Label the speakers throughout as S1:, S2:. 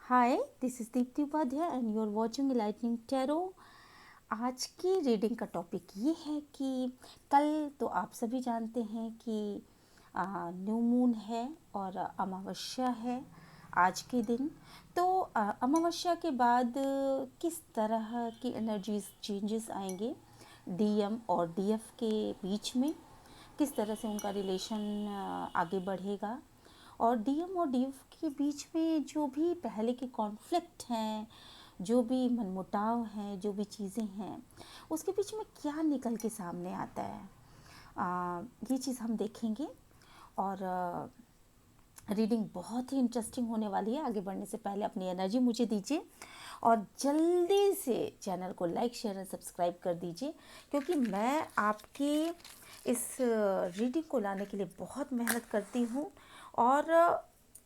S1: Hi, this is Deepti Upadhyay and you are watching lightning tarot. आज की reading का topic ये है कि कल तो आप सभी जानते हैं कि न्यू मून है और अमावस्या है आज के दिन। तो अमावस्या के बाद किस तरह की एनर्जीज चेंजेस आएंगे डीएम और डीएफ के बीच में, किस तरह से उनका रिलेशन आगे बढ़ेगा और डीएम और डीएफ के बीच में जो भी पहले के कॉन्फ्लिक्ट हैं, जो भी मनमुटाव हैं, जो भी चीज़ें हैं, उसके बीच में क्या निकल के सामने आता है, ये चीज़ हम देखेंगे। और रीडिंग बहुत ही इंटरेस्टिंग होने वाली है। आगे बढ़ने से पहले अपनी एनर्जी मुझे दीजिए और जल्दी से चैनल को लाइक शेयर और सब्सक्राइब कर दीजिए, क्योंकि मैं आपके इस रीडिंग को लाने के लिए बहुत मेहनत करती हूँ और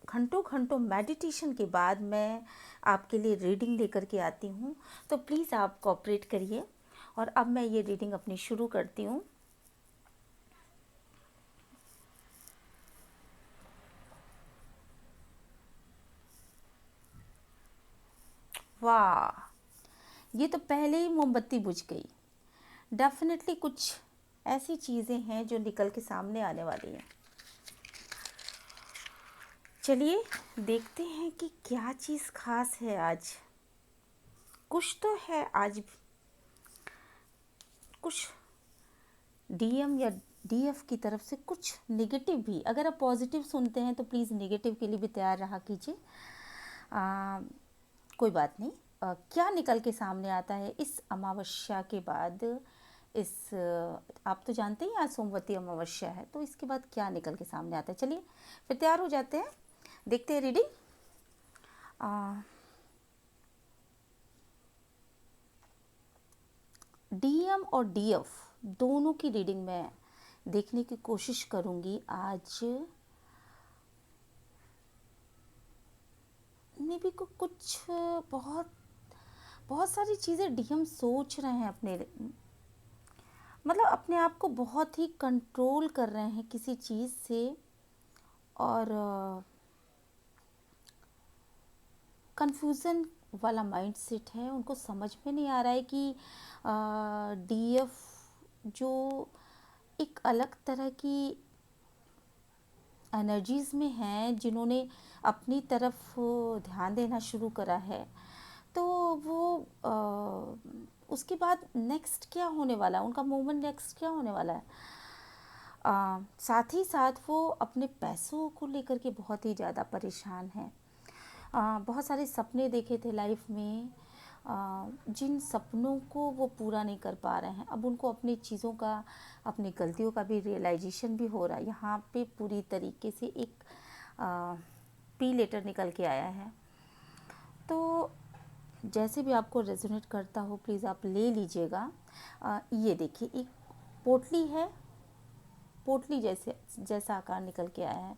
S1: घंटों घंटों मेडिटेशन के बाद मैं आपके लिए रीडिंग लेकर के आती हूँ। तो प्लीज़ आप कोऑपरेट करिए और अब मैं ये रीडिंग अपनी शुरू करती हूँ। वाह, ये तो पहले ही मोमबत्ती बुझ गई। डेफिनेटली कुछ ऐसी चीज़ें हैं जो निकल के सामने आने वाली हैं। चलिए देखते हैं कि क्या चीज़ खास है आज। कुछ तो है आज, कुछ डीएम या डीएफ की तरफ से कुछ नेगेटिव भी। अगर आप पॉजिटिव सुनते हैं तो प्लीज़ नेगेटिव के लिए भी तैयार रहा कीजिए। कोई बात नहीं। क्या निकल के सामने आता है इस अमावस्या के बाद। इस आप तो जानते ही आज सोमवती अमावस्या है, तो इसके बाद क्या निकल के सामने आता है। चलिए फिर तैयार हो जाते हैं, देखते हैं रीडिंग। डीएम और डीएफ दोनों की रीडिंग में देखने की कोशिश करूंगी आज। मे बी को कुछ बहुत बहुत सारी चीज़ें डीएम सोच रहे हैं अपने, मतलब अपने आप को बहुत ही कंट्रोल कर रहे हैं किसी चीज़ से। और कंफ्यूजन वाला माइंड सेट है, उनको समझ में नहीं आ रहा है कि डीएफ जो एक अलग तरह की एनर्जीज़ में हैं, जिन्होंने अपनी तरफ ध्यान देना शुरू करा है, तो वो उसके बाद नेक्स्ट क्या होने वाला है, उनका मूवमेंट नेक्स्ट क्या होने वाला है। साथ ही साथ वो अपने पैसों को लेकर के बहुत ही ज़्यादा परेशान हैं। बहुत सारे सपने देखे थे लाइफ में, जिन सपनों को वो पूरा नहीं कर पा रहे हैं। अब उनको अपनी चीज़ों का, अपनी गलतियों का भी रियलाइजेशन भी हो रहा है। यहाँ पे पूरी तरीके से एक पी लेटर निकल के आया है। तो जैसे भी आपको रेजोनेट करता हो प्लीज़ आप ले लीजिएगा। ये देखिए, एक पोटली है, पोटली जैसे जैसा आकार निकल के आया है।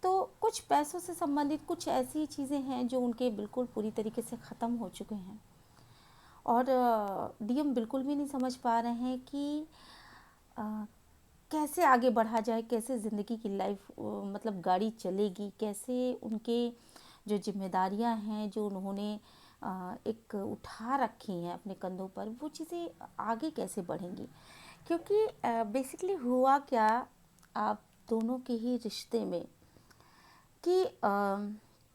S1: तो कुछ पैसों से संबंधित कुछ ऐसी चीज़ें हैं जो उनके बिल्कुल पूरी तरीके से ख़त्म हो चुके हैं और डीएम बिल्कुल भी नहीं समझ पा रहे हैं कि कैसे आगे बढ़ा जाए, कैसे ज़िंदगी की लाइफ मतलब गाड़ी चलेगी, कैसे उनके जो जिम्मेदारियां हैं जो उन्होंने एक उठा रखी हैं अपने कंधों पर, वो चीज़ें आगे कैसे बढ़ेंगी। क्योंकि बेसिकली हुआ क्या, आप दोनों के ही रिश्ते में कि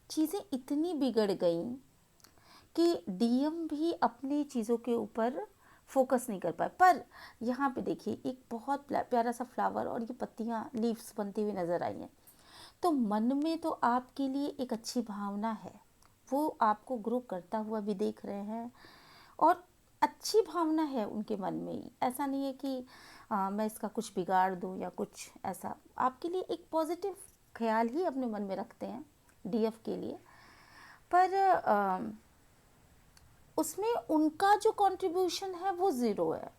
S1: चीज़ें इतनी बिगड़ गई कि डीएम भी अपनी चीज़ों के ऊपर फोकस नहीं कर पाए। पर यहाँ पे देखिए, एक बहुत प्यारा सा फ्लावर और ये पत्तियाँ, लीव्स बनती हुई नज़र आई हैं। तो मन में तो आपके लिए एक अच्छी भावना है, वो आपको ग्रो करता हुआ भी देख रहे हैं और अच्छी भावना है उनके मन में ही। ऐसा नहीं है कि मैं इसका कुछ बिगाड़ दूं या कुछ ऐसा। आपके लिए एक पॉजिटिव ख्याल ही अपने मन में रखते हैं डीएफ के लिए। पर उसमें उनका जो कंट्रीब्यूशन है वो ज़ीरो है।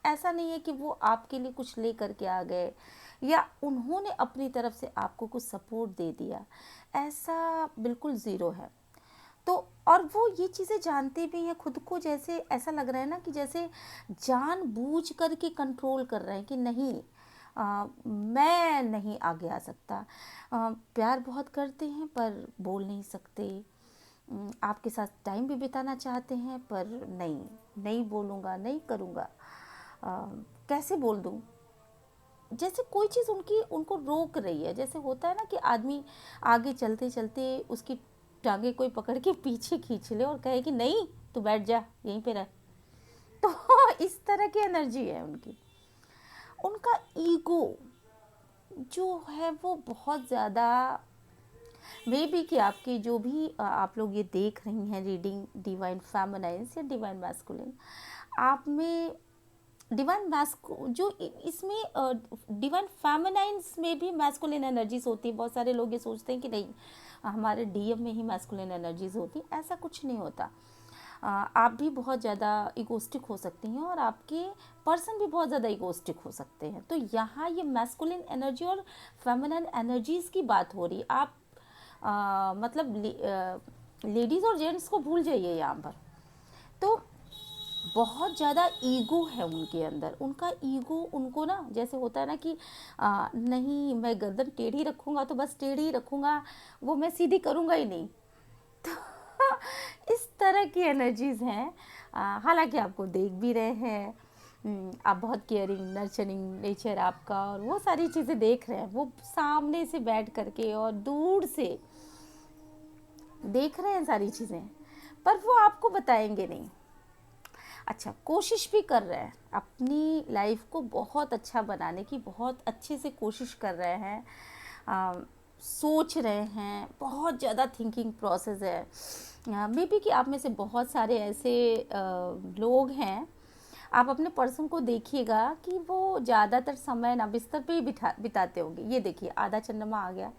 S1: ऐसा नहीं है कि वो आपके लिए कुछ ले करके आ गए या उन्होंने अपनी तरफ से आपको कुछ सपोर्ट दे दिया, ऐसा बिल्कुल ज़ीरो है। तो और वो ये चीज़ें जानते भी हैं खुद को, जैसे ऐसा लग रहा है ना कि जैसे जानबूझ करके कंट्रोल कर रहे हैं कि नहीं, मैं नहीं आगे आ सकता। प्यार बहुत करते हैं पर बोल नहीं सकते, आपके साथ टाइम भी बिताना चाहते हैं, पर नहीं, नहीं बोलूँगा, नहीं करूँगा, कैसे बोल दूँ, जैसे कोई चीज़ उनको रोक रही है। जैसे होता है ना कि आदमी आगे चलते चलते उसकी टांगे कोई पकड़ के पीछे खींच ले और कहे कि नहीं, तू बैठ जा यहीं पे रह। तो इस तरह की एनर्जी है उनकी। उनका ईगो जो है वो बहुत ज़्यादा, मे बी कि आपके जो भी आप लोग ये देख रही हैं रीडिंग डिवाइन फेमिनाइन्स या डिवाइन मैस्कुलिन, आप में डिवाइन मैस्कु जो इसमें डिवाइन फेमिनाइन्स में भी मैस्कुलिन एनर्जीज होती है। बहुत सारे लोग ये सोचते हैं कि नहीं, हमारे डीएम में ही मैस्कुलिन एनर्जीज होती, ऐसा कुछ नहीं होता। आप भी बहुत ज़्यादा इगोस्टिक हो सकती हैं और आपके पर्सन भी बहुत ज़्यादा इगोस्टिक हो सकते हैं। तो यहाँ ये मैस्कुलिन एनर्जी और फेमिनिन एनर्जीज़ की बात हो रही। आप मतलब लेडीज़ और जेंट्स को भूल जाइए यहाँ पर। तो बहुत ज़्यादा ईगो है उनके अंदर। उनका ईगो उनको ना, जैसे होता है ना कि नहीं, मैं गर्दन टेढ़ी रखूँगा तो बस टेढ़ी रखूँगा, वो मैं सीधी करूँगा ही नहीं। तो इस तरह की एनर्जीज़ हैं। हालांकि आपको देख भी रहे हैं, आप बहुत केयरिंग नर्चरिंग नेचर आपका, और वो सारी चीज़ें देख रहे हैं। वो सामने से बैठ करके और दूर से देख रहे हैं सारी चीज़ें, पर वो आपको बताएंगे नहीं। अच्छा, कोशिश भी कर रहे हैं अपनी लाइफ को बहुत अच्छा बनाने की, बहुत अच्छे से कोशिश कर रहे हैं, सोच रहे हैं, बहुत ज़्यादा थिंकिंग प्रोसेस है। मे बी कि आप में से बहुत सारे ऐसे लोग हैं, आप अपने पर्सन को देखिएगा कि वो ज़्यादातर समय ना बिस्तर पे ही बिताते होंगे। ये देखिए, आधा चंद्रमा आ गया।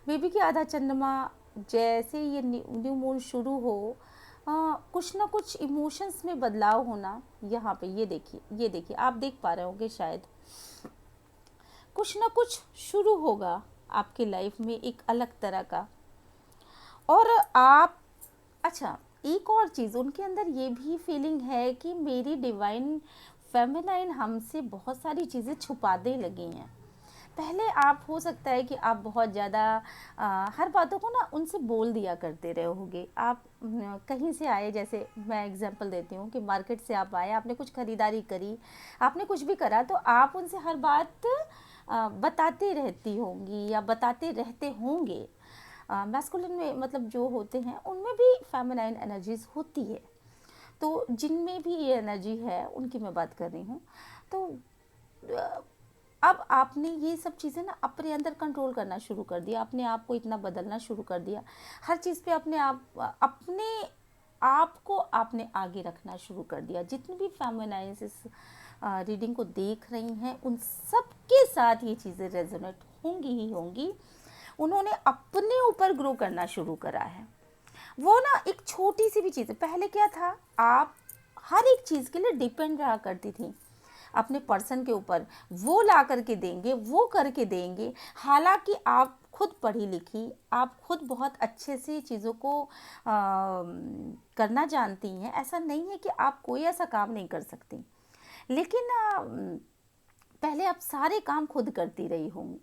S1: मे बी कि आधा चंद्रमा जैसे ये न्यू मून शुरू हो, कुछ ना कुछ इमोशंस में बदलाव होना। यहाँ पे ये देखिए आप देख पा रहे होंगे शायद, कुछ ना कुछ शुरू होगा आपकी लाइफ में एक अलग तरह का। और आप, अच्छा, एक और चीज़ उनके अंदर ये भी फीलिंग है कि मेरी डिवाइन फेमिनाइन हमसे बहुत सारी चीज़ें छुपाने लगी हैं। पहले आप, हो सकता है कि आप बहुत ज़्यादा हर बातों को ना उनसे बोल दिया करते रहे होगे। आप कहीं से आए, जैसे मैं एग्जांपल देती हूँ कि मार्केट से आप आए, आपने कुछ ख़रीदारी करी, आपने कुछ भी करा, तो आप उनसे हर बात बताते रहती होंगी या बताते रहते होंगे। मैस्कुलिन में मतलब जो होते हैं उनमें भी फेमिनाइन एनर्जीज होती है। तो जिनमें भी ये एनर्जी है उनकी मैं बात कर रही हूँ। तो अब आपने ये सब चीज़ें ना अपने अंदर कंट्रोल करना शुरू कर दिया, अपने आप को इतना बदलना शुरू कर दिया, हर चीज़ पे अपने आप को आपने आगे रखना शुरू कर दिया। जितनी भी फेमिनाइन्स इस रीडिंग को देख रही हैं उन सब के साथ ये चीज़ें रेजोनेट होंगी ही होंगी। उन्होंने अपने ऊपर ग्रो करना शुरू करा है। वो ना एक छोटी सी भी चीज़, पहले क्या था, आप हर एक चीज़ के लिए डिपेंड रहा करती थी अपने पर्सन के ऊपर। वो ला करके देंगे, वो करके देंगे। हालांकि आप खुद पढ़ी लिखी, आप खुद बहुत अच्छे से चीज़ों को करना जानती हैं। ऐसा नहीं है कि आप कोई ऐसा काम नहीं कर सकती, लेकिन पहले आप सारे काम खुद करती रही होंगी,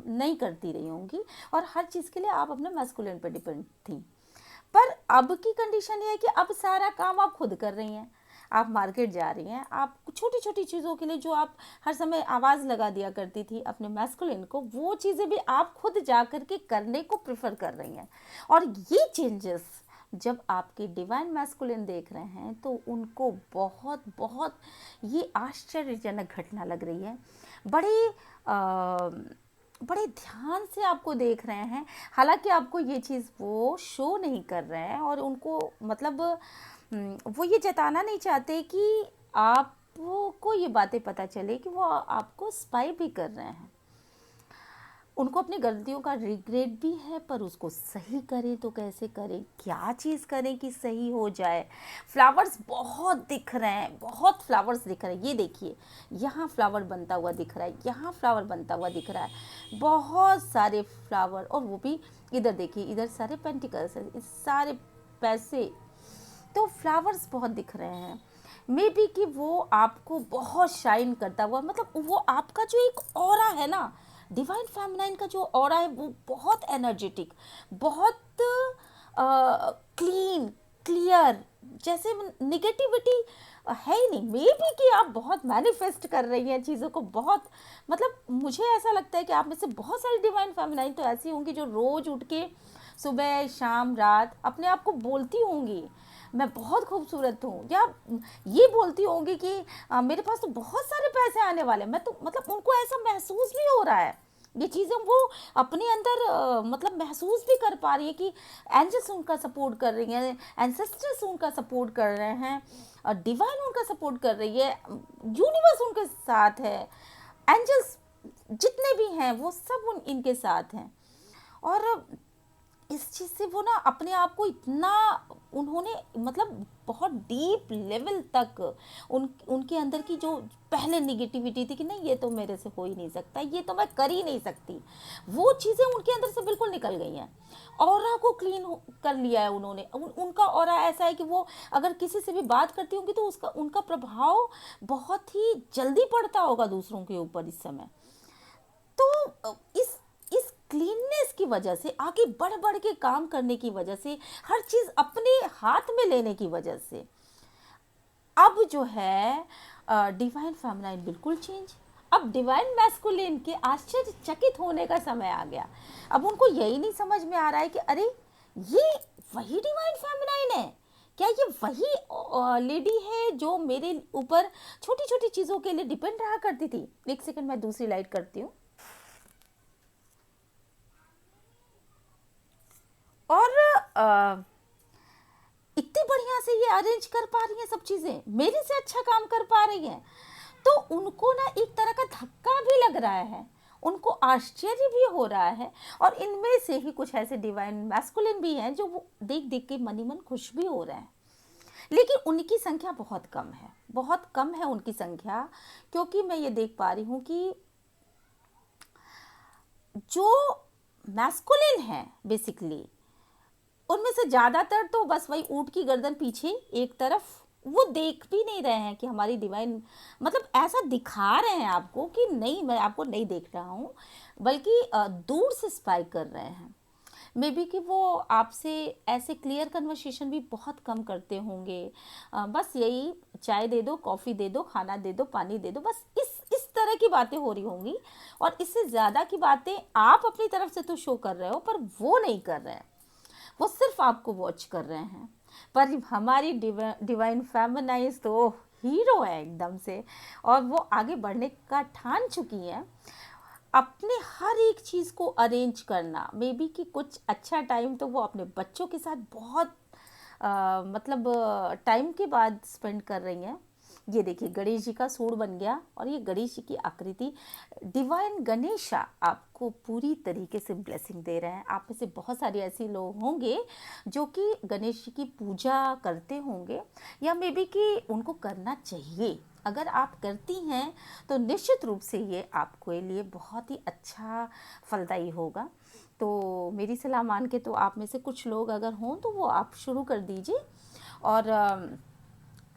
S1: नहीं करती रही होंगी, और हर चीज़ के लिए आप अपने मैस्कुलिन पर डिपेंड थी। पर अब की कंडीशन ये है कि अब सारा काम आप खुद कर रही हैं। आप मार्केट जा रही हैं, आप छोटी छोटी चीज़ों के लिए जो आप हर समय आवाज़ लगा दिया करती थी अपने मैस्कुलिन को, वो चीज़ें भी आप खुद जा कर के करने को प्रेफर कर रही हैं। और ये चेंजेस जब आपके डिवाइन मैस्कुलिन देख रहे हैं तो उनको बहुत बहुत ये आश्चर्यजनक घटना लग रही है। बड़े ध्यान से आपको देख रहे हैं। हालांकि आपको ये चीज़ वो शो नहीं कर रहे हैं, और उनको मतलब वो ये जताना नहीं चाहते कि आपको ये बातें पता चले कि वो आपको स्पाई भी कर रहे हैं। उनको अपनी गलतियों का रिग्रेट भी है, पर उसको सही करें तो कैसे करें, क्या चीज़ करें कि सही हो जाए। फ्लावर्स बहुत दिख रहे हैं, बहुत फ्लावर्स दिख रहे हैं। ये देखिए, यहाँ फ्लावर बनता हुआ दिख रहा है, यहाँ फ्लावर बनता हुआ दिख रहा है, बहुत सारे फ्लावर। और वो भी इधर देखिए, इधर सारे पेंटिकल्स हैं, इस सारे पैसे, तो फ्लावर्स बहुत दिख रहे हैं। मे बी कि वो आपको बहुत शाइन करता हुआ, मतलब वो आपका जो एक ऑरा है ना, डिवाइन फेमिनाइन का जो ऑरा है वो बहुत एनर्जेटिक, बहुत क्लीन डर, जैसे निगेटिविटी है ही नहीं। मे बी कि आप बहुत मैनिफेस्ट कर रही हैं चीज़ों को, बहुत मतलब मुझे ऐसा लगता है कि आप में से बहुत सारी डिवाइन फेमिनाइन तो ऐसी होंगी जो रोज़ उठ के सुबह शाम रात अपने आप को बोलती होंगी मैं बहुत खूबसूरत हूँ, या ये बोलती होंगी कि मेरे पास तो बहुत सारे पैसे आने वाले हैं। मैं तो मतलब उनको ऐसा महसूस भी हो रहा है, ये चीज़ें वो अपने अंदर मतलब महसूस भी कर पा रही है कि एंजल्स उनका सपोर्ट कर रही हैं, एंसेस्टर्स उनका सपोर्ट कर रहे हैं, और डिवाइन उनका सपोर्ट कर रही है, यूनिवर्स उनके साथ है, एंजल्स जितने भी हैं वो सब इनके साथ हैं। और इस चीज़ से वो ना अपने आप को इतना उन्होंने मतलब बहुत डीप लेवल तक उनके अंदर की जो पहले निगेटिविटी थी कि नहीं ये तो मेरे से हो ही नहीं सकता, ये तो मैं कर ही नहीं सकती, वो चीज़ें उनके अंदर से बिल्कुल निकल गई हैं। ऑरा को क्लीन कर लिया है उन्होंने। उनका ऑरा ऐसा है कि वो अगर किसी से भी बात करती होंगी तो उसका उनका प्रभाव बहुत ही जल्दी पड़ता होगा दूसरों के ऊपर इस समय। तो इस क्लीननेस की वजह से, आगे बढ़ बढ़ के काम करने की वजह से, हर चीज़ अपने हाथ में लेने की वजह से अब जो है डिवाइन फेमिनाइन बिल्कुल चेंज। अब डिवाइन मैस्कुलिन के आश्चर्यचकित होने का समय आ गया। अब उनको यही नहीं समझ में आ रहा है कि अरे ये वही डिवाइन फेमिनाइन है क्या, ये वही लेडी है जो मेरे ऊपर छोटी छोटी चीज़ों के लिए डिपेंड रहा करती थी। एक सेकंड मैं दूसरी लाइट करती हूँ। और इतनी बढ़िया से ये अरेंज कर पा रही हैं सब चीज़ें, मेरे से अच्छा काम कर पा रही हैं, तो उनको ना एक तरह का धक्का भी लग रहा है, उनको आश्चर्य भी हो रहा है। और इनमें से ही कुछ ऐसे डिवाइन मैस्कुलिन भी हैं जो वो देख देख के मन ही मन खुश भी हो रहे हैं, लेकिन उनकी संख्या बहुत कम है, बहुत कम है उनकी संख्या। क्योंकि मैं ये देख पा रही हूँ कि जो मैस्कुलिन है बेसिकली उनमें से ज़्यादातर तो बस वही ऊँट की गर्दन पीछे एक तरफ, वो देख भी नहीं रहे हैं कि हमारी डिवाइन मतलब ऐसा दिखा रहे हैं आपको कि नहीं मैं आपको नहीं देख रहा हूँ, बल्कि दूर से स्पाई कर रहे हैं। मे बी कि वो आपसे ऐसे क्लियर कन्वर्सेशन भी बहुत कम करते होंगे, बस यही चाय दे दो, कॉफ़ी दे दो, खाना दे दो, पानी दे दो, बस इस तरह की बातें हो रही होंगी। और इससे ज़्यादा की बातें आप अपनी तरफ से तो शो कर रहे हो पर वो नहीं कर रहे हैं, वो सिर्फ आपको वॉच कर रहे हैं। पर हमारी डिवाइन फेमिनाइज तो हीरो है एकदम से, और वो आगे बढ़ने का ठान चुकी है। अपने हर एक चीज़ को अरेंज करना, मे बी कि कुछ अच्छा टाइम तो वो अपने बच्चों के साथ बहुत मतलब टाइम के बाद स्पेंड कर रही हैं। ये देखिए गणेश जी का सूंड बन गया, और ये गणेश जी की आकृति, डिवाइन गणेशा आपको पूरी तरीके से ब्लेसिंग दे रहे हैं। आप में से बहुत सारे ऐसे लोग होंगे जो कि गणेश जी की पूजा करते होंगे, या मे बी कि उनको करना चाहिए। अगर आप करती हैं तो निश्चित रूप से ये आपके लिए बहुत ही अच्छा फलदायी होगा। तो मेरी सलाह मान के तो आप में से कुछ लोग अगर हों तो वो आप शुरू कर दीजिए। और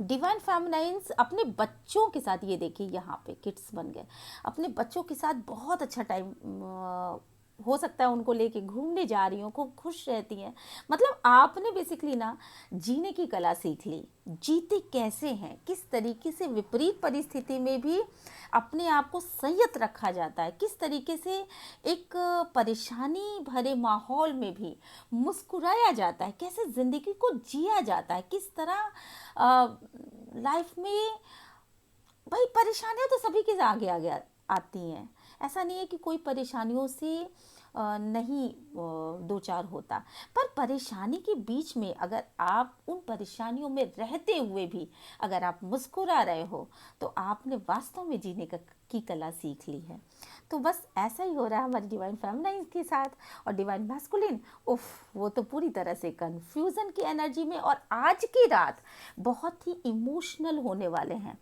S1: डिवाइन फेमिनाइंस अपने बच्चों के साथ, ये देखिए यहाँ पे किड्स बन गए, अपने बच्चों के साथ बहुत अच्छा टाइम हो सकता है उनको लेके घूमने जा रही हूँ, खूब खुश रहती हैं। मतलब आपने बेसिकली ना जीने की कला सीख ली, जीते कैसे हैं, किस तरीके से विपरीत परिस्थिति में भी अपने आप को संयत रखा जाता है, किस तरीके से एक परेशानी भरे माहौल में भी मुस्कुराया जाता है, कैसे ज़िंदगी को जिया जाता है, किस तरह लाइफ में भाई परेशानियां तो सभी के आगे आगे आती हैं। ऐसा नहीं है कि कोई परेशानियों से नहीं दो चार होता, पर परेशानी के बीच में अगर आप उन परेशानियों में रहते हुए भी अगर आप मुस्कुरा रहे हो तो आपने वास्तव में जीने की कला सीख ली है। तो बस ऐसा ही हो रहा है हमारी डिवाइन फेमिनाइन के साथ। और डिवाइन मैस्कुलिन, उफ, वो तो पूरी तरह से कन्फ्यूज़न की एनर्जी में, और आज की रात बहुत ही इमोशनल होने वाले हैं।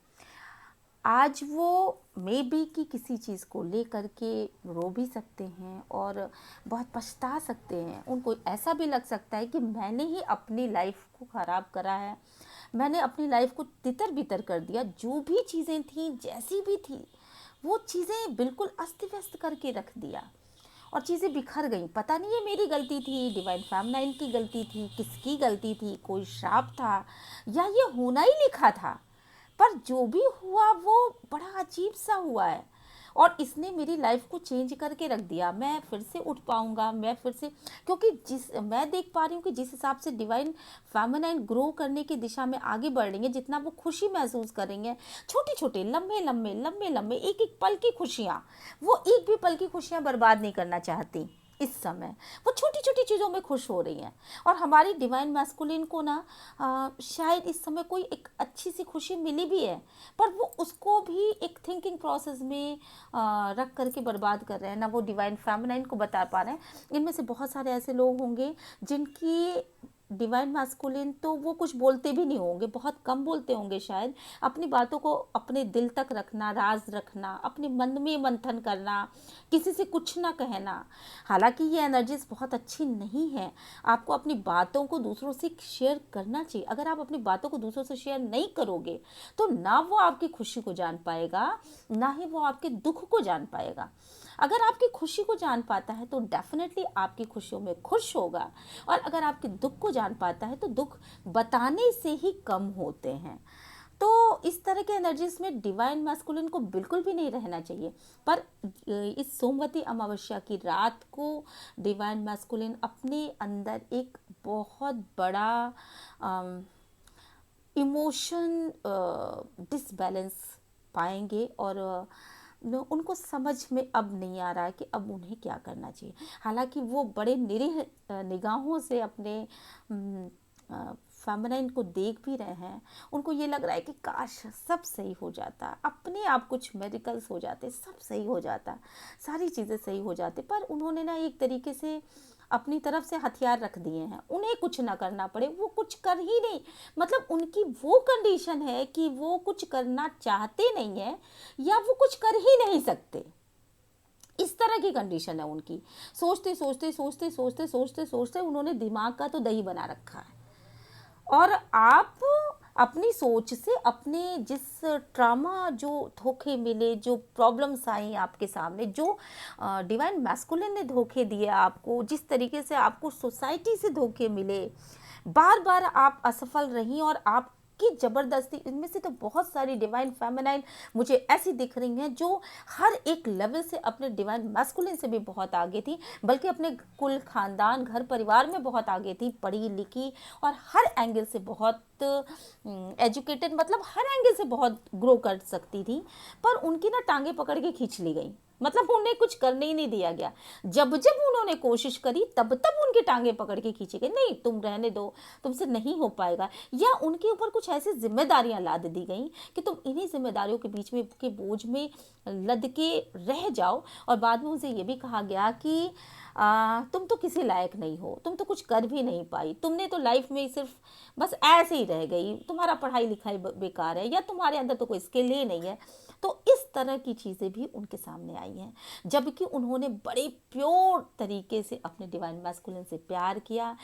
S1: आज वो मे बी कि किसी चीज़ को लेकर के रो भी सकते हैं और बहुत पछता सकते हैं। उनको ऐसा भी लग सकता है कि मैंने ही अपनी लाइफ को ख़राब करा है, मैंने अपनी लाइफ को तितर बितर कर दिया, जो भी चीज़ें थी जैसी भी थी वो चीज़ें बिल्कुल अस्त व्यस्त करके रख दिया। और चीज़ें बिखर गई। पता नहीं ये मेरी गलती थी, डिवाइन फेमिनाइन की गलती थी, किसकी गलती थी, कोई श्राप था या ये होना ही लिखा था, पर जो भी हुआ वो बड़ा अजीब सा हुआ है और इसने मेरी लाइफ को चेंज करके रख दिया। मैं फिर से उठ पाऊंगा, मैं फिर से, क्योंकि जिस मैं देख पा रही हूँ कि जिस हिसाब से डिवाइन फेमिनाइन ग्रो करने की दिशा में आगे बढ़ रही है, जितना वो खुशी महसूस करेंगे, छोटे छोटे लम्बे लम्बे लम्बे लम्बे एक एक पल की खुशियाँ, वो एक भी पल की खुशियाँ बर्बाद नहीं करना चाहती इस समय। वो छोटी छोटी चीज़ों में खुश हो रही हैं और हमारी डिवाइन मैस्कुलिन को ना शायद इस समय कोई एक अच्छी सी खुशी मिली भी है, पर वो उसको भी एक थिंकिंग प्रोसेस में रख करके बर्बाद कर रहे हैं ना। वो डिवाइन फेमिनाइन को बता पा रहे हैं। इनमें से बहुत सारे ऐसे लोग होंगे जिनकी डिवाइन मैस्कुलिन तो वो कुछ बोलते भी नहीं होंगे, बहुत कम बोलते होंगे शायद। अपनी बातों को अपने दिल तक रखना, राज रखना, अपने मन में मंथन करना, किसी से कुछ ना कहना। हालांकि ये एनर्जीज बहुत अच्छी नहीं है। आपको अपनी बातों को दूसरों से शेयर करना चाहिए। अगर आप अपनी बातों को दूसरों से शेयर नहीं करोगे तो ना वो आपकी खुशी को जान पाएगा, ना ही वो आपके दुख को जान पाएगा। अगर आपकी खुशी को जान पाता है तो डेफिनेटली आपकी खुशियों में खुश होगा, और अगर आपके दुख को जान पाता है तो दुख बताने से ही कम होते हैं। तो इस तरह के एनर्जीज में डिवाइन मैस्कुलिन को बिल्कुल भी नहीं रहना चाहिए। पर इस सोमवती अमावस्या की रात को डिवाइन मैस्कुलिन अपने अंदर एक बहुत बड़ा इमोशन डिसबैलेंस पाएंगे और उनको समझ में अब नहीं आ रहा है कि अब उन्हें क्या करना चाहिए। हालांकि वो बड़े निरीह निगाहों से अपने फेमिनाइन को देख भी रहे हैं। उनको ये लग रहा है कि काश सब सही हो जाता, अपने आप कुछ मेडिकल्स हो जाते, सब सही हो जाता, सारी चीज़ें सही हो जाती। पर उन्होंने ना एक तरीके से अपनी तरफ से हथियार रख दिए हैं, उन्हें कुछ ना करना पड़े, वो कुछ कर ही नहीं। मतलब उनकी वो कंडीशन है कि वो कुछ करना चाहते नहीं है या वो कुछ कर ही नहीं सकते। इस तरह की कंडीशन है उनकी। सोचते सोचते सोचते सोचते सोचते सोचते उन्होंने दिमाग का तो दही बना रखा है। और आप अपनी सोच से अपने जिस ट्रामा, जो धोखे मिले, जो प्रॉब्लम्स आई आपके सामने, जो डिवाइन मैस्कुलिन ने धोखे दिए आपको, जिस तरीके से आपको सोसाइटी से धोखे मिले, बार बार आप असफल रही और आप की ज़बरदस्ती, इनमें से तो बहुत सारी डिवाइन फेमिनाइन मुझे ऐसी दिख रही हैं जो हर एक लेवल से अपने डिवाइन मैस्कुलिन से भी बहुत आगे थी, बल्कि अपने कुल खानदान घर परिवार में बहुत आगे थी, पढ़ी लिखी और हर एंगल से बहुत एजुकेटेड, मतलब हर एंगल से बहुत ग्रो कर सकती थी। पर उनकी ना टांगे पकड़ के खींच ली गई, मतलब उन्हें कुछ करने ही नहीं दिया गया। जब जब उन्होंने कोशिश करी तब तब उनकी टांगे पकड़ के खींची गई, नहीं तुम रहने दो, तुमसे नहीं हो पाएगा। या उनके ऊपर कुछ ऐसी जिम्मेदारियां लाद दी गई कि तुम इन्हीं जिम्मेदारियों के बीच में के बोझ में लद के रह जाओ। और बाद में उनसे ये भी कहा गया कि तुम तो किसी लायक नहीं हो, तुम तो कुछ कर भी नहीं पाई, तुमने तो लाइफ में सिर्फ बस ऐसे ही रह गई, तुम्हारा पढ़ाई लिखाई बेकार है, या तुम्हारे अंदर तो कोई स्किल ही नहीं है। तो इस तरह की चीज़ें भी उनके सामने आई हैं, जबकि उन्होंने बड़े प्योर तरीके से अपने डिवाइन मैस्कुलिन से प्यार किया,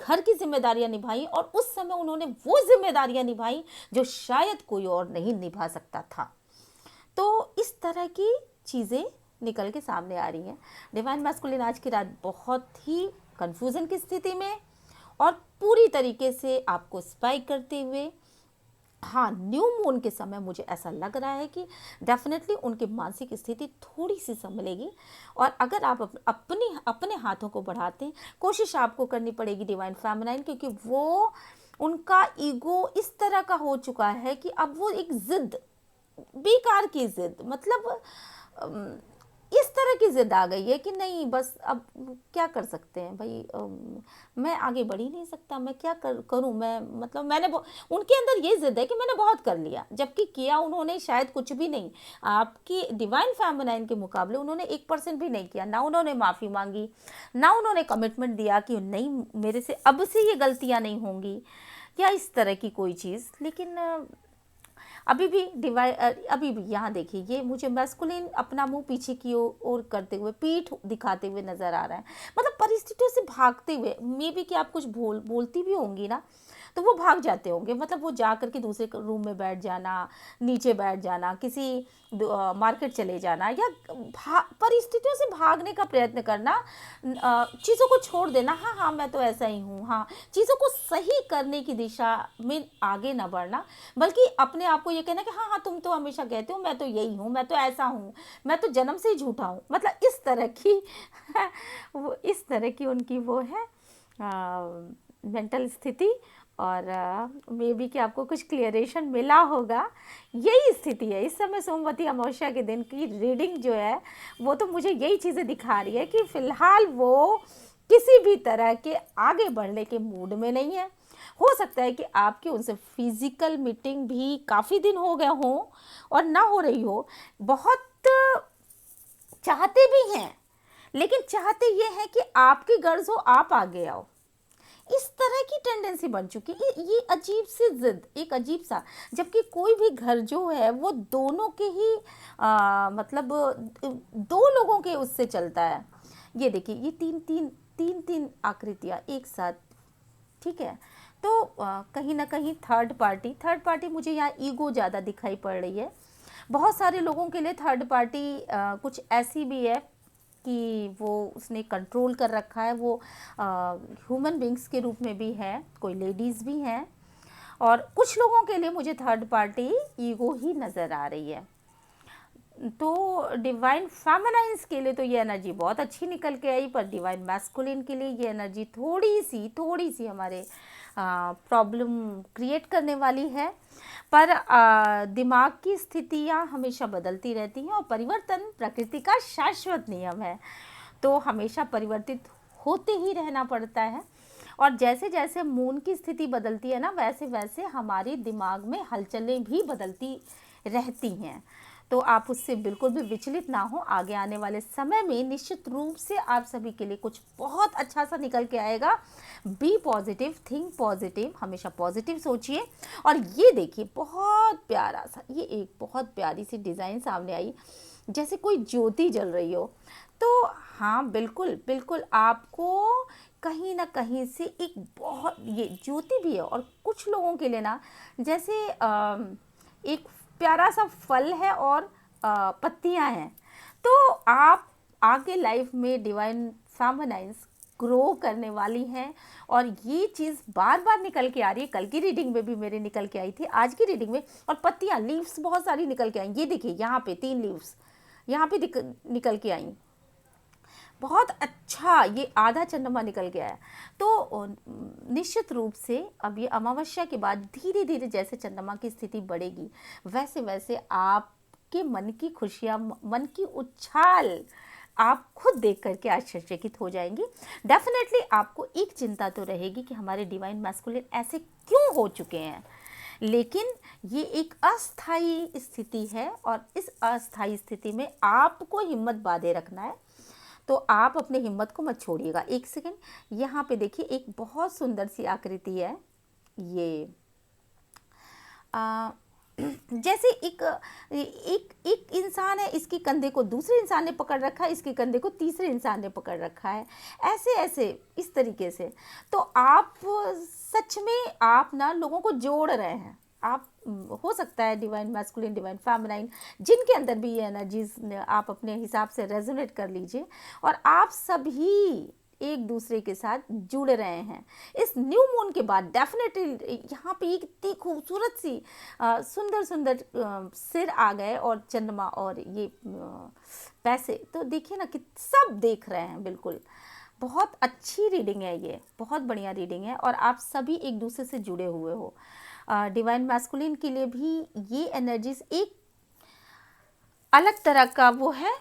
S1: घर की जिम्मेदारियां निभाई, और उस समय उन्होंने वो जिम्मेदारियां निभाई जो शायद कोई और नहीं निभा सकता था। तो इस तरह की चीज़ें निकल के सामने आ रही हैं। डिवाइन मैस्कुलिन आज की रात बहुत ही कंफ्यूजन की स्थिति में और पूरी तरीके से आपको स्पाइक करते हुए, हाँ, न्यू मून के समय मुझे ऐसा लग रहा है कि डेफिनेटली उनकी मानसिक स्थिति थोड़ी सी संभलेगी। और अगर आप अपने हाथों को बढ़ाते हैं, कोशिश आपको करनी पड़ेगी डिवाइन फेमिनाइन, क्योंकि वो उनका ईगो इस तरह का हो चुका है कि अब वो एक जिद, बेकार की जिद, मतलब इस तरह की जिद आ गई है कि नहीं, बस अब क्या कर सकते हैं भाई, मैं आगे बढ़ ही नहीं सकता, मैं क्या करूं मैं, मतलब उनके अंदर ये जिद है कि मैंने बहुत कर लिया, जबकि किया उन्होंने शायद कुछ भी नहीं। आपकी डिवाइन फेमिनाइन के मुकाबले उन्होंने 1% भी नहीं किया, ना उन्होंने माफ़ी मांगी, ना उन्होंने कमिटमेंट दिया कि नहीं मेरे से अब से ये गलतियाँ नहीं होंगी, या इस तरह की कोई चीज़। लेकिन अभी भी यहाँ देखिए, ये मुझे मैस्कुलिन अपना मुंह पीछे की ओर करते हुए, पीठ दिखाते हुए नजर आ रहा है, मतलब परिस्थितियों से भागते हुए। मे बी कि आप कुछ बोलती भी होंगी ना, तो वो भाग जाते होंगे, मतलब वो जा कर के दूसरे रूम में बैठ जाना, नीचे बैठ जाना, किसी मार्केट चले जाना, या परिस्थितियों से भागने का प्रयत्न करना, चीज़ों को छोड़ देना, हाँ हाँ मैं तो ऐसा ही हूँ, हाँ, चीज़ों को सही करने की दिशा में आगे ना बढ़ना, बल्कि अपने आप को ये कहना कि हाँ हाँ तुम तो हमेशा कहते हो मैं तो यही हूँ, मैं तो ऐसा हूँ, मैं तो जन्म से ही झूठा हूँ, मतलब इस तरह की वो इस तरह की उनकी वो है मेंटल स्थिति। और मे बी कि आपको कुछ क्लियरेशन मिला होगा। यही स्थिति है इस समय सोमवती अमावस्या के दिन की रीडिंग जो है, वो तो मुझे यही चीज़ें दिखा रही है कि फ़िलहाल वो किसी भी तरह के आगे बढ़ने के मूड में नहीं है। हो सकता है कि आपकी उनसे फिज़िकल मीटिंग भी काफ़ी दिन हो गए हों और ना हो रही हो, बहुत चाहते भी हैं, लेकिन चाहते ये हैं कि आपकी गर्ज हो, आप आगे आओ, इस तरह की टेंडेंसी बन चुकी है। ये अजीब सी जिद, एक अजीब सा, जबकि कोई भी घर जो है वो दोनों के ही मतलब दो लोगों के उससे चलता है। ये देखिए, ये तीन आकृतियाँ एक साथ, ठीक है। तो कहीं ना कहीं थर्ड पार्टी मुझे यहाँ ईगो ज़्यादा दिखाई पड़ रही है। बहुत सारे लोगों के लिए थर्ड पार्टी कुछ ऐसी भी है कि वो उसने कंट्रोल कर रखा है, वो ह्यूमन बींग्स के रूप में भी है, कोई लेडीज़ भी हैं, और कुछ लोगों के लिए मुझे थर्ड पार्टी ईगो ही नज़र आ रही है। तो डिवाइन फेमिनाइंस के लिए तो ये एनर्जी बहुत अच्छी निकल के आई, पर डिवाइन मैस्कुलिन के लिए ये एनर्जी थोड़ी सी हमारे प्रॉब्लम क्रिएट करने वाली है। पर दिमाग की स्थितियाँ हमेशा बदलती रहती हैं और परिवर्तन प्रकृति का शाश्वत नियम है, तो हमेशा परिवर्तित होते ही रहना पड़ता है। और जैसे जैसे मून की स्थिति बदलती है ना, वैसे वैसे हमारे दिमाग में हलचलें भी बदलती रहती हैं, तो आप उससे बिल्कुल भी विचलित ना हो। आगे आने वाले समय में निश्चित रूप से आप सभी के लिए कुछ बहुत अच्छा सा निकल के आएगा। बी पॉजिटिव, थिंक पॉजिटिव, हमेशा पॉजिटिव सोचिए। और ये देखिए, बहुत प्यारा सा, ये एक बहुत प्यारी सी डिज़ाइन सामने आई, जैसे कोई ज्योति जल रही हो। तो हाँ, बिल्कुल बिल्कुल आपको कहीं ना कहीं से एक बहुत, ये ज्योति भी है, और कुछ लोगों के लिए ना जैसे एक प्यारा सा फल है और पत्तियां हैं। तो आप आगे लाइफ में डिवाइन फेमिनाइंस ग्रो करने वाली हैं, और ये चीज़ बार बार निकल के आ रही है। कल की रीडिंग में भी मेरे निकल के आई थी, आज की रीडिंग में, और पत्तियां, लीव्स बहुत सारी निकल के आई। ये देखिए, यहाँ पे 3 लीव्स यहाँ पे निकल के आई, बहुत अच्छा, ये आधा चंद्रमा निकल गया है। तो निश्चित रूप से अब ये अमावस्या के बाद धीरे धीरे जैसे चंद्रमा की स्थिति बढ़ेगी, वैसे वैसे आपके मन की खुशियाँ, मन की उछाल आप खुद देख करके आश्चर्यचकित हो जाएंगी। डेफिनेटली आपको एक चिंता तो रहेगी कि हमारे डिवाइन मैस्कुलिन ऐसे क्यों हो चुके हैं, लेकिन ये एक अस्थाई स्थिति है, और इस अस्थाई स्थिति में आपको हिम्मत बांधे रखना है। तो आप अपने हिम्मत को मत छोड़िएगा। एक सेकेंड, यहाँ पे देखिए, एक बहुत सुंदर सी आकृति है। ये जैसे एक इंसान है, इसके कंधे को दूसरे इंसान ने पकड़ रखा है, इसके कंधे को तीसरे इंसान ने पकड़ रखा है, ऐसे ऐसे इस तरीके से। तो आप सच में आप ना लोगों को जोड़ रहे हैं। आप, हो सकता है डिवाइन मैस्कुलिन, डिवाइन फेमिनाइन, जिनके अंदर भी ये एनर्जीज आप अपने हिसाब से रेजोनेट कर लीजिए, और आप सभी एक दूसरे के साथ जुड़ रहे हैं। इस न्यू मून के बाद डेफिनेटली यहाँ पे एक इतनी खूबसूरत सी सुंदर सुंदर सिर आ गए, और चंद्रमा और ये पैसे, तो देखिए ना कि सब देख रहे हैं। बिल्कुल बहुत अच्छी रीडिंग है, ये बहुत बढ़िया रीडिंग है, और आप सभी एक दूसरे से जुड़े हुए हो। डिवाइन मैस्कुलिन के लिए भी ये एनर्जीज एक अलग तरह का वो है।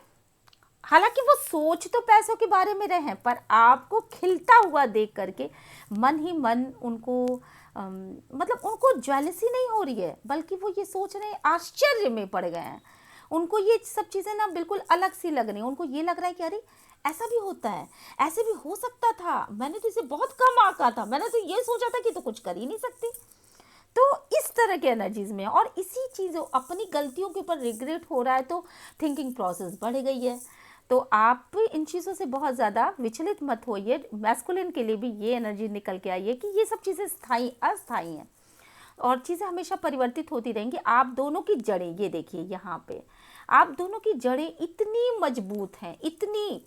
S1: हालांकि वो सोच तो पैसों के बारे में रहे हैं, पर आपको खिलता हुआ देख करके मन ही मन उनको मतलब उनको ज्वेलसी नहीं हो रही है, बल्कि वो ये सोच रहे हैं, आश्चर्य में पड़ गए हैं। उनको ये सब चीज़ें ना बिल्कुल अलग सी लग रही हैं। उनको ये लग रहा है कि अरे ऐसा भी होता है, ऐसे भी हो सकता था, मैंने तो इसे बहुत कम आंका था, मैंने तो ये सोचा था कि तो कुछ कर ही नहीं सकती। तो इस तरह के एनर्जीज में, और इसी चीज़ों, अपनी गलतियों के ऊपर रिग्रेट हो रहा है, तो थिंकिंग प्रोसेस बढ़ गई है। तो आप इन चीज़ों से बहुत ज़्यादा विचलित मत होइए। मैस्कुलिन के लिए भी ये एनर्जी निकल के आई है कि ये सब चीज़ें स्थायी अस्थायी हैं और चीज़ें हमेशा परिवर्तित होती रहेंगी। आप दोनों की जड़ें, ये देखिए यहाँ पे, आप दोनों की जड़ें इतनी मजबूत हैं, इतनी,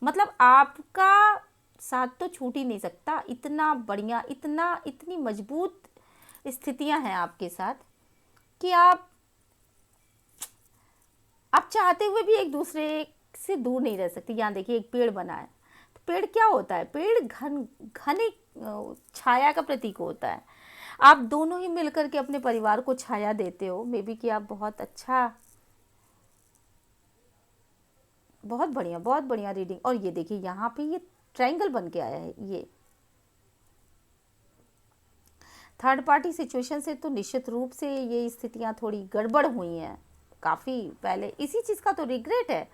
S1: मतलब आपका साथ तो छूट ही नहीं सकता, इतना बढ़िया, इतना, इतनी मजबूत स्थितियां हैं आपके साथ कि आप चाहते हुए भी एक दूसरे से दूर नहीं रह सकते। यहाँ देखिए एक पेड़ बना है, तो पेड़ क्या होता है, पेड़ घने छाया का प्रतीक होता है। आप दोनों ही मिलकर के अपने परिवार को छाया देते हो, मे बी कि आप बहुत अच्छा, बहुत बढ़िया रीडिंग। और ये देखिए यहाँ पे ये ट्रायंगल बन के आया है। ये थर्ड पार्टी सिचुएशन से तो निश्चित रूप से ये स्थितियाँ थोड़ी गड़बड़ हुई हैं काफ़ी पहले। इसी चीज़ का तो रिग्रेट है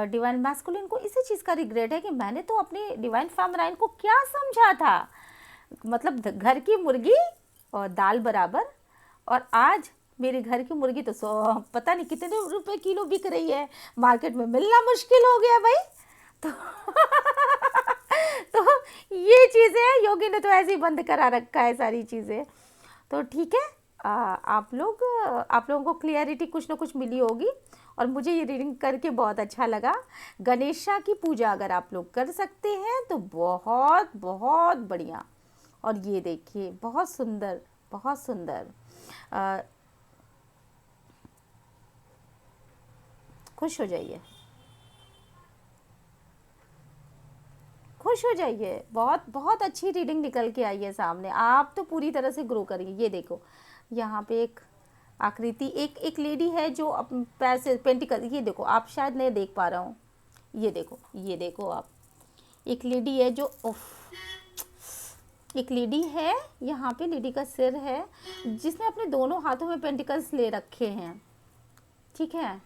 S1: डिवाइन मैस्कुलिन को, इसी चीज़ का रिग्रेट है कि मैंने तो अपने डिवाइन फेमिनाइन को क्या समझा था, मतलब घर की मुर्गी और दाल बराबर, और आज मेरे घर की मुर्गी तो पता नहीं कितने रुपए किलो बिक रही है, मार्केट में मिलना मुश्किल हो गया भाई। तो तो ये चीज़ें योगी ने तो ऐसे ही बंद करा रखा है सारी चीज़ें। तो ठीक है, आप लोगों को क्लियरिटी कुछ ना कुछ मिली होगी और मुझे ये रीडिंग करके बहुत अच्छा लगा। गणेशा की पूजा अगर आप लोग कर सकते हैं तो बहुत बहुत बढ़िया। और ये देखिए बहुत सुंदर, बहुत सुंदर। खुश हो जाइए, खुश हो जाइए, बहुत बहुत अच्छी रीडिंग निकल के आई है सामने। आप तो पूरी तरह से ग्रो करिए। ये देखो यहाँ पे एक आकृति, एक लेडी है जो पैसे पेंटिकल, ये देखो आप शायद नहीं देख पा रहा हूँ, ये देखो, ये देखो आप, एक लेडी है जो एक लेडी है, यहाँ पे लेडी का सिर है जिसने अपने दोनों हाथों में पेंटिकल्स ले रखे हैं, ठीक है।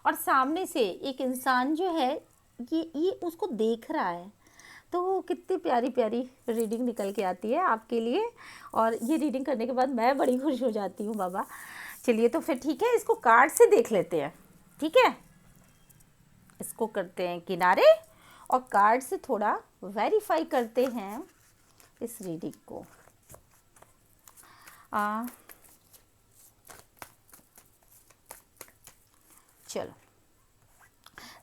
S1: और सामने से एक इंसान जो है ये उसको देख रहा है। तो कितनी प्यारी प्यारी रीडिंग निकल के आती है आपके लिए, और ये रीडिंग करने के बाद मैं बड़ी खुश हो जाती हूँ बाबा। चलिए तो फिर ठीक है, इसको कार्ड से देख लेते हैं, ठीक है। इसको करते हैं किनारे और कार्ड से थोड़ा वेरीफाई करते हैं इस रीडिंग को। चलो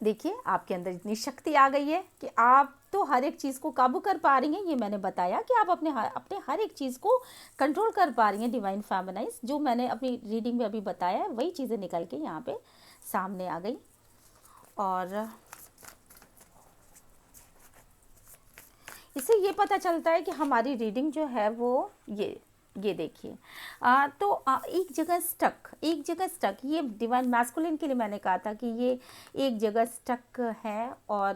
S1: देखिए आपके अंदर इतनी शक्ति आ गई है कि आप तो हर एक चीज़ को काबू कर पा रही हैं। ये मैंने बताया कि आप अपने हर एक चीज़ को कंट्रोल कर पा रही हैं। डिवाइन फेमिनाइज जो मैंने अपनी रीडिंग में अभी बताया है वही चीज़ें निकल के यहाँ पे सामने आ गई। और इससे ये पता चलता है कि हमारी रीडिंग जो है वो ये देखिए तो एक जगह स्टक, ये डिवाइन मैस्कुलिन के लिए मैंने कहा था कि ये एक जगह स्टक है और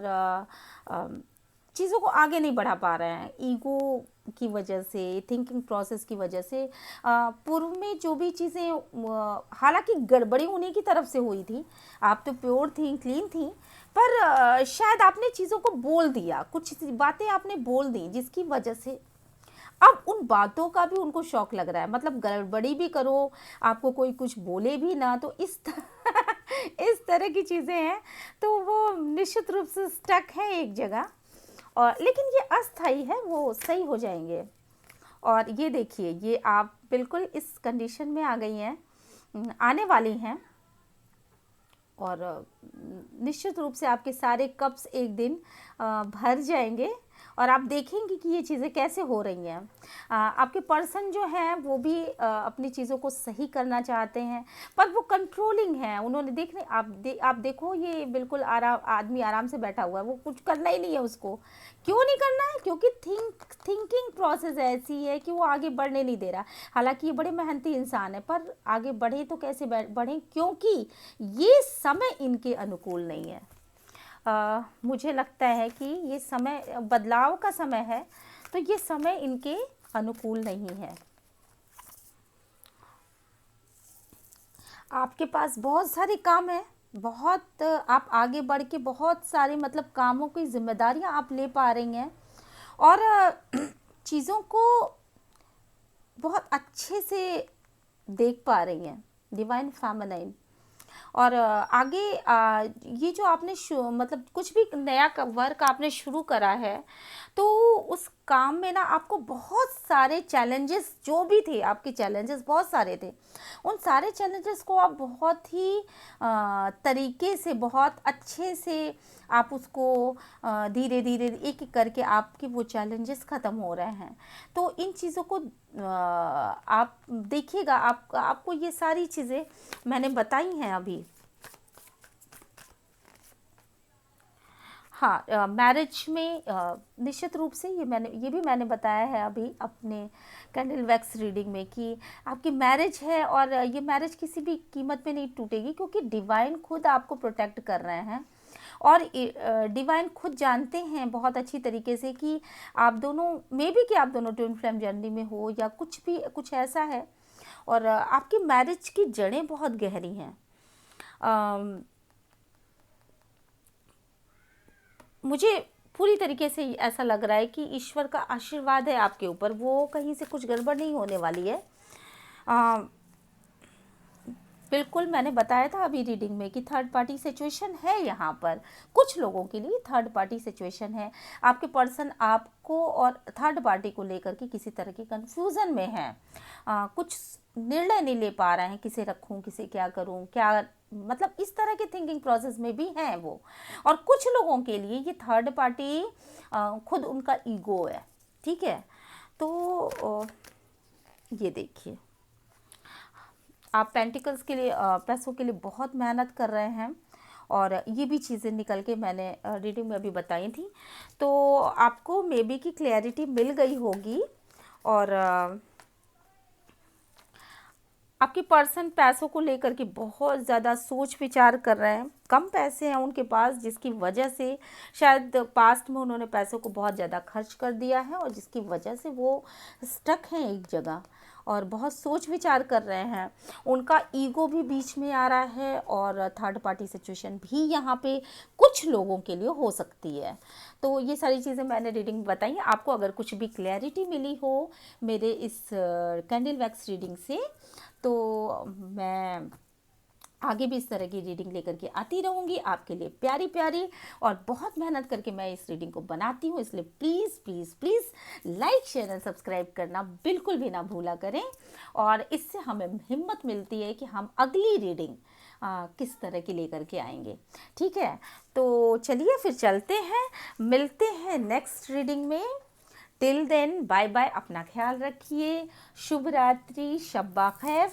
S1: चीज़ों को आगे नहीं बढ़ा पा रहे हैं, ईगो की वजह से, थिंकिंग प्रोसेस की वजह से। पूर्व में जो भी चीज़ें हालांकि गड़बड़ी उन्हीं की तरफ से हुई थी, आप तो प्योर थी, क्लीन थी, पर शायद आपने चीज़ों को बोल दिया, कुछ बातें आपने बोल दी जिसकी वजह से अब उन बातों का भी उनको शौक लग रहा है। मतलब गड़बड़ी भी करो, आपको कोई कुछ बोले भी ना, तो इस तरह की चीज़ें हैं। तो वो निश्चित रूप से स्टक है एक जगह, और लेकिन ये अस्थाई है, वो सही हो जाएंगे। और ये देखिए ये आप बिल्कुल इस कंडीशन में आ गई हैं, आने वाली हैं, और निश्चित रूप से आपके सारे कप्स एक दिन भर जाएंगे और आप देखेंगे कि ये चीज़ें कैसे हो रही हैं। आपके पर्सन जो हैं वो भी अपनी चीज़ों को सही करना चाहते हैं, पर वो कंट्रोलिंग हैं। उन्होंने आप देखो ये बिल्कुल आदमी आराम से बैठा हुआ है, वो कुछ करना ही नहीं है उसको। क्यों नहीं करना है? क्योंकि थिंकिंग प्रोसेस ऐसी है कि वो आगे बढ़ने नहीं दे रहा। हालांकि ये बड़े मेहनती इंसान है, पर आगे बढ़े तो कैसे बढ़े, क्योंकि ये समय इनके अनुकूल नहीं है। मुझे लगता है कि ये समय बदलाव का समय है, तो ये समय इनके अनुकूल नहीं है। आपके पास बहुत सारे काम है, बहुत आप आगे बढ़ के बहुत सारे मतलब कामों की जिम्मेदारियां आप ले पा रही हैं, और चीज़ों को बहुत अच्छे से देख पा रही हैं। डिवाइन फेमिनाइन और आगे ये जो आपने मतलब कुछ भी नया वर्क आपने शुरू करा है, तो उस काम में ना आपको बहुत सारे चैलेंजेस, जो भी थे आपके चैलेंजेस बहुत सारे थे, उन सारे चैलेंजेस को आप बहुत ही तरीके से, बहुत अच्छे से आप उसको धीरे धीरे एक एक करके आपके वो चैलेंजेस ख़त्म हो रहे हैं। तो इन चीज़ों को आप देखिएगा, आपको ये सारी चीज़ें मैंने बताई हैं अभी। हाँ, मैरिज में निश्चित रूप से ये भी मैंने बताया है अभी अपने कैंडल वैक्स रीडिंग में कि आपकी मैरिज है, और ये मैरिज किसी भी कीमत में नहीं टूटेगी, क्योंकि डिवाइन खुद आपको प्रोटेक्ट कर रहे हैं। और डिवाइन खुद जानते हैं बहुत अच्छी तरीके से कि आप दोनों, मे बी कि आप दोनों ट्विन फ्लेम जर्नी में हो, या कुछ भी कुछ ऐसा है। और आपकी मैरिज की जड़ें बहुत गहरी हैं। मुझे पूरी तरीके से ऐसा लग रहा है कि ईश्वर का आशीर्वाद है आपके ऊपर, वो कहीं से कुछ गड़बड़ नहीं होने वाली है। बिल्कुल, मैंने बताया था अभी रीडिंग में कि थर्ड पार्टी सिचुएशन है यहाँ पर, कुछ लोगों के लिए थर्ड पार्टी सिचुएशन है। आपके पर्सन आपको और थर्ड पार्टी को लेकर के किसी तरह की कंफ्यूजन में है, कुछ निर्णय नहीं ले पा रहे हैं, किसे रखूं, किसे क्या करूं, क्या मतलब इस तरह के थिंकिंग प्रोसेस में भी हैं वो। और कुछ लोगों के लिए ये थर्ड पार्टी खुद उनका ईगो है, ठीक है। तो ये देखिए, आप पेंटिकल्स के लिए, पैसों के लिए बहुत मेहनत कर रहे हैं, और ये भी चीज़ें निकल के मैंने रीडिंग में अभी बताई थी। तो आपको मे बी की क्लैरिटी मिल गई होगी। और आपके पर्सन पैसों को लेकर के बहुत ज़्यादा सोच विचार कर रहे हैं। कम पैसे हैं उनके पास, जिसकी वजह से शायद पास्ट में उन्होंने पैसों को बहुत ज़्यादा खर्च कर दिया है, और जिसकी वजह से वो स्टक हैं एक जगह और बहुत सोच विचार कर रहे हैं। उनका ईगो भी बीच में आ रहा है, और थर्ड पार्टी सिचुएशन भी यहाँ पे कुछ लोगों के लिए हो सकती है। तो ये सारी चीज़ें मैंने रीडिंग बताई। आपको अगर कुछ भी क्लैरिटी मिली हो मेरे इस कैंडल वैक्स रीडिंग से, तो मैं आगे भी इस तरह की रीडिंग लेकर के आती रहूँगी आपके लिए, प्यारी प्यारी। और बहुत मेहनत करके मैं इस रीडिंग को बनाती हूँ, इसलिए please please please like share and subscribe करना बिल्कुल भी ना भूला करें। और इससे हमें हिम्मत मिलती है कि हम अगली रीडिंग किस तरह की लेकर के आएंगे, ठीक है। तो चलिए फिर चलते हैं, मिलते हैं नेक्स्ट रीडिंग में। टिल देन बाय बाय, अपना ख्याल रखिए, शुभ रात्रि, शब्बा खैर।